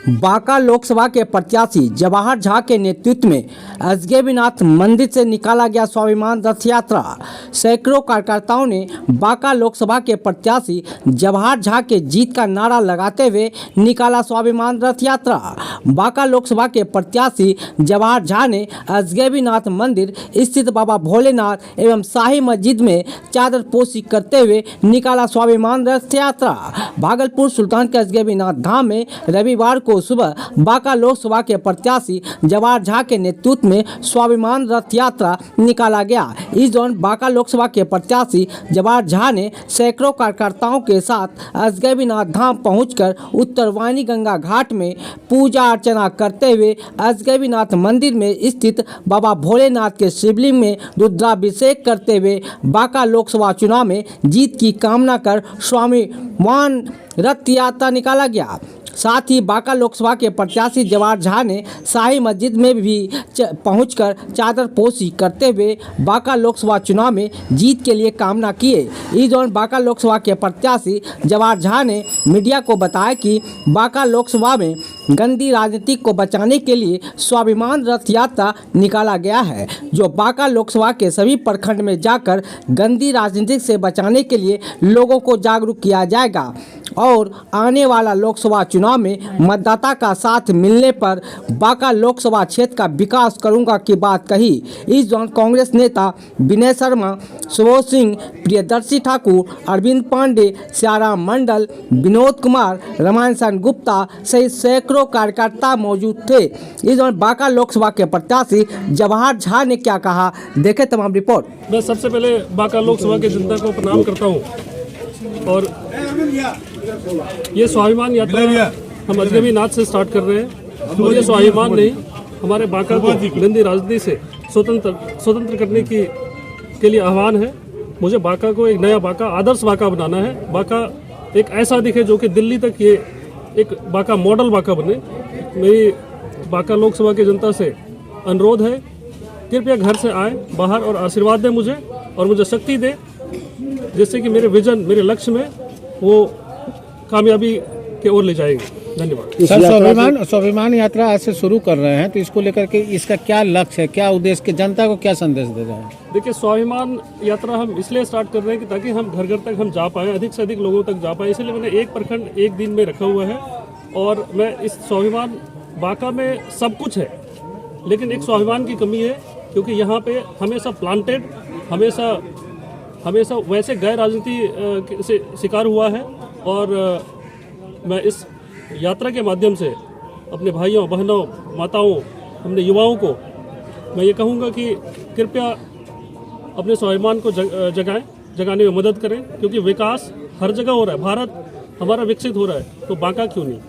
बांका लोकसभा के प्रत्याशी जवाहर झा के नेतृत्व में अजगैबीनाथ मंदिर से निकाला गया स्वाभिमान रथ यात्रा। सैकड़ों कार्यकर्ताओं ने बांका लोकसभा के प्रत्याशी जवाहर झा के जीत का नारा लगाते हुए निकाला स्वाभिमान रथ यात्रा। बांका लोकसभा के प्रत्याशी जवाहर झा ने अजगैबीनाथ मंदिर स्थित बाबा भोलेनाथ एवं शाही मस्जिद में चादर पोशी करते हुए निकाला स्वाभिमान रथ यात्रा। भागलपुर सुल्तान के अजगैबीनाथ धाम में रविवार को सुबह बांका लोकसभा के प्रत्याशी जवाहर झा के नेतृत्व में स्वाभिमान रथ यात्रा निकाला गया। इस दौरान बांका लोकसभा के प्रत्याशी जवाहर झा ने सैकड़ों कार्यकर्ताओं के साथ अजगैबीनाथ धाम पहुंचकर उत्तरवाहिनी गंगा घाट में पूजा अर्चना करते हुए अजगैबीनाथ मंदिर में स्थित बाबा भोलेनाथ के शिवलिंग में रुद्राभिषेक करते हुए बांका लोकसभा चुनाव में जीत की कामना कर स्वाभिमान रथ यात्रा निकाला गया। साथ ही बांका लोकसभा के प्रत्याशी जवाहर झा ने शाही मस्जिद में भी पहुंचकर चादर पोशी करते हुए बांका लोकसभा चुनाव में जीत के लिए कामना किए। इस दौरान बांका लोकसभा के प्रत्याशी जवाहर झा ने मीडिया को बताया कि बांका लोकसभा में गंदी राजनीति को बचाने के लिए स्वाभिमान रथ यात्रा निकाला गया है, जो बांका लोकसभा के सभी प्रखंड में जाकर गंदी राजनीति से बचाने के लिए लोगों को जागरूक किया जाएगा और आने वाला लोकसभा चुनाव में मतदाता का साथ मिलने पर बांका लोकसभा क्षेत्र का विकास करूंगा की बात कही। इस दौरान कांग्रेस नेता विनय शर्मा, सुबोध सिंह, प्रियदर्शी ठाकुर, अरविंद पांडे, सियाराम मंडल, विनोद कुमार, रमायण सेन गुप्ता सहित सैकड़ों कार्यकर्ता मौजूद थे। इस दौरान बांका लोकसभा के प्रत्याशी जवाहर झा ने क्या कहा, देखे तमाम रिपोर्ट। मैं सबसे पहले बांका लोकसभा की जनता को प्रणाम करता हूँ और ये स्वाभिमान यात्रा हम अजगैबीनाथ से स्टार्ट कर रहे हैं और ये स्वाभिमान नहीं, हमारे बांका को गंदी राजनीति से स्वतंत्र करने के लिए आह्वान है। मुझे बांका को एक नया बांका, आदर्श बांका बनाना है। बांका एक ऐसा दिखे जो कि दिल्ली तक ये एक बांका मॉडल बांका बने। मेरी बांका लोकसभा की जनता से अनुरोध है, कृपया घर से आए बाहर और आशीर्वाद दें मुझे और मुझे शक्ति दे, जिससे कि मेरे विजन, मेरे लक्ष्य में वो कामयाबी के ओर ले जाएंगे। धन्यवाद। सर, स्वाभिमान यात्रा आज से शुरू कर रहे हैं, तो इसको लेकर के इसका क्या लक्ष्य है, क्या उद्देश्य के जनता को क्या संदेश दे रहे हैं? देखिए, स्वाभिमान यात्रा हम इसलिए स्टार्ट कर रहे हैं कि ताकि हम घर घर तक हम जा पाएँ, अधिक से अधिक लोगों तक जा पाएँ। इसलिए मैंने एक प्रखंड एक दिन में रखा हुआ है और मैं इस स्वाभिमान बांका में सब कुछ है, लेकिन एक स्वाभिमान की कमी है क्योंकि यहाँ पे हमेशा प्लांटेड, हमेशा वैसे गैर राजनीति से शिकार हुआ है। और मैं इस यात्रा के माध्यम से अपने भाइयों, बहनों, माताओं, अपने युवाओं को मैं ये कहूँगा कि कृपया अपने स्वाभिमान को जगाने में मदद करें, क्योंकि विकास हर जगह हो रहा है। भारत हमारा विकसित हो रहा है, तो बांका क्यों नहीं,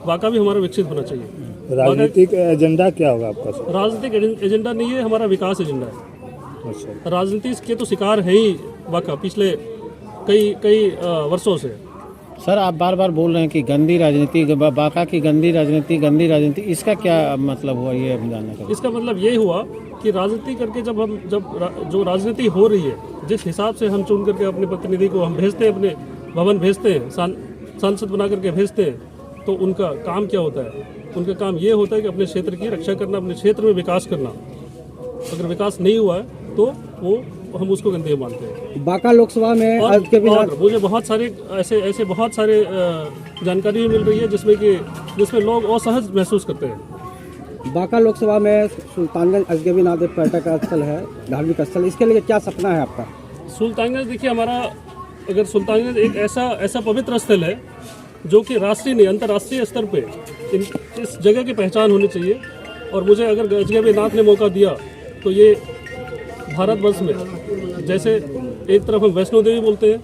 बांका भी हमारा विकसित होना चाहिए। राजनीतिक एजेंडा क्या होगा आपका? राजनीतिक एजेंडा नहीं है, हमारा विकास एजेंडा है। अच्छा। राजनीति के तो शिकार है ही बांका पिछले कई वर्षों से। सर, आप बार बार बोल रहे हैं कि गंदी राजनीति, बांका की गंदी राजनीति, इसका क्या मतलब हुआ, ये हम जानना चाहते हैं। इसका मतलब ये हुआ कि राजनीति करके जब जो राजनीति हो रही है, जिस हिसाब से हम चुन करके अपने प्रतिनिधि को हम भेजते हैं, अपने भवन भेजते हैं, सांसद बना करके भेजते हैं, तो उनका काम क्या होता है? उनका काम ये होता है कि अपने क्षेत्र की रक्षा करना, अपने क्षेत्र में विकास करना। अगर विकास नहीं हुआ है तो वो हम उसको गंदे मानते हैं। बांका लोकसभा में और मुझे बहुत सारे ऐसे बहुत सारे जानकारी भी मिल रही है जिसमें लोग असहज महसूस करते हैं। बांका लोकसभा में सुल्तानगंज अजगैबीनाथ पर्यटक स्थल है, धार्मिक स्थल, इसके लिए क्या सपना है आपका? सुल्तानगंज, देखिए, हमारा अगर सुल्तानगंज एक ऐसा पवित्र स्थल है जो कि राष्ट्रीय नहीं, अंतर्राष्ट्रीय स्तर पे इस जगह की पहचान होनी चाहिए। और मुझे अगर अजगैबीनाथ ने मौका दिया तो ये भारतवर्ष में, जैसे एक तरफ हम वैष्णो देवी बोलते हैं,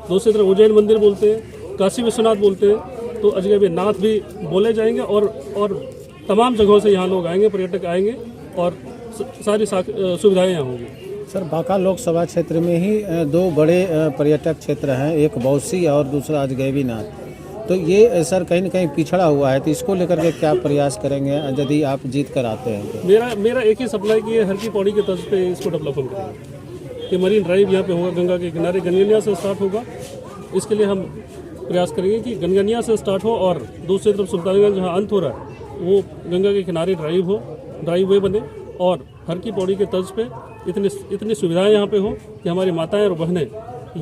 दूसरी तरफ उज्जैन मंदिर बोलते हैं, काशी विश्वनाथ बोलते हैं, तो अजगैबीनाथ भी बोले जाएंगे और तमाम जगहों से यहाँ लोग आएंगे, पर्यटक आएंगे और सारी सुविधाएं यहाँ होंगी। सर, बांका लोकसभा क्षेत्र में ही दो बड़े पर्यटक क्षेत्र हैं, एक बौसी और दूसरा अजगैबीनाथ। तो ये सर कहीं न कहीं पिछड़ा हुआ है, तो इसको लेकर के क्या प्रयास करेंगे यदि आप जीत कर आते हैं तो? मेरा एक ही सपना है कि ये हर की पौड़ी के तर्ज पे इसको डेवलप हम करेंगे। कि मरीन ड्राइव यहाँ पे होगा, गंगा के किनारे, गंगेनिया से स्टार्ट होगा। इसके लिए हम प्रयास करेंगे कि गनगनिया से स्टार्ट हो और दूसरी तरफ सुल्तानगंज जहाँ अंत हो रहा है वो गंगा के किनारे ड्राइव वे बने और हर की पौड़ी के तर्ज पे इतनी सुविधाएं यहाँ पे हो कि हमारी माताएं और बहनें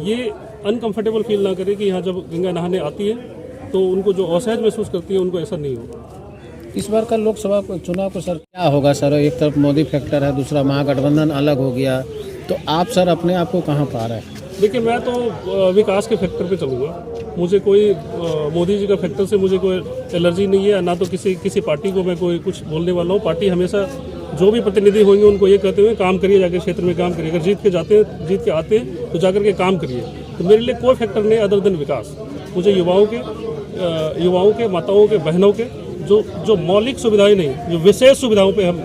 ये अनकंफर्टेबल फील ना करें कि यहाँ जब गंगा नहाने आती है तो उनको जो असहज महसूस करती है उनको ऐसा नहीं हो। इस बार का लोकसभा चुनाव को सर क्या होगा सर? एक तरफ मोदी फैक्टर है, दूसरा महागठबंधन अलग हो गया, तो आप सर अपने आप को कहाँ पा रहे हैं? देखिए, मैं तो विकास के फैक्टर पे चलूँगा। मुझे कोई मोदी जी का फैक्टर से मुझे कोई एलर्जी नहीं है, ना तो किसी पार्टी को मैं कोई कुछ बोलने वाला हूँ। पार्टी हमेशा जो भी प्रतिनिधि होंगे उनको ये कहते हुए काम करिए, जाकर क्षेत्र में काम करिए। अगर जीत के आते हैं तो जाकर के काम करिए। तो मेरे लिए कोई फैक्टर नहीं अदर देन विकास। मुझे युवाओं के माताओं के बहनों के जो मौलिक सुविधाएं नहीं, जो विशेष सुविधाओं पे हम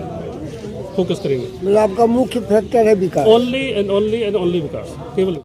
फोकस करेंगे। मतलब आपका मुख्य फैक्टर है विकास, ओनली एंड ओनली विकास, केवल।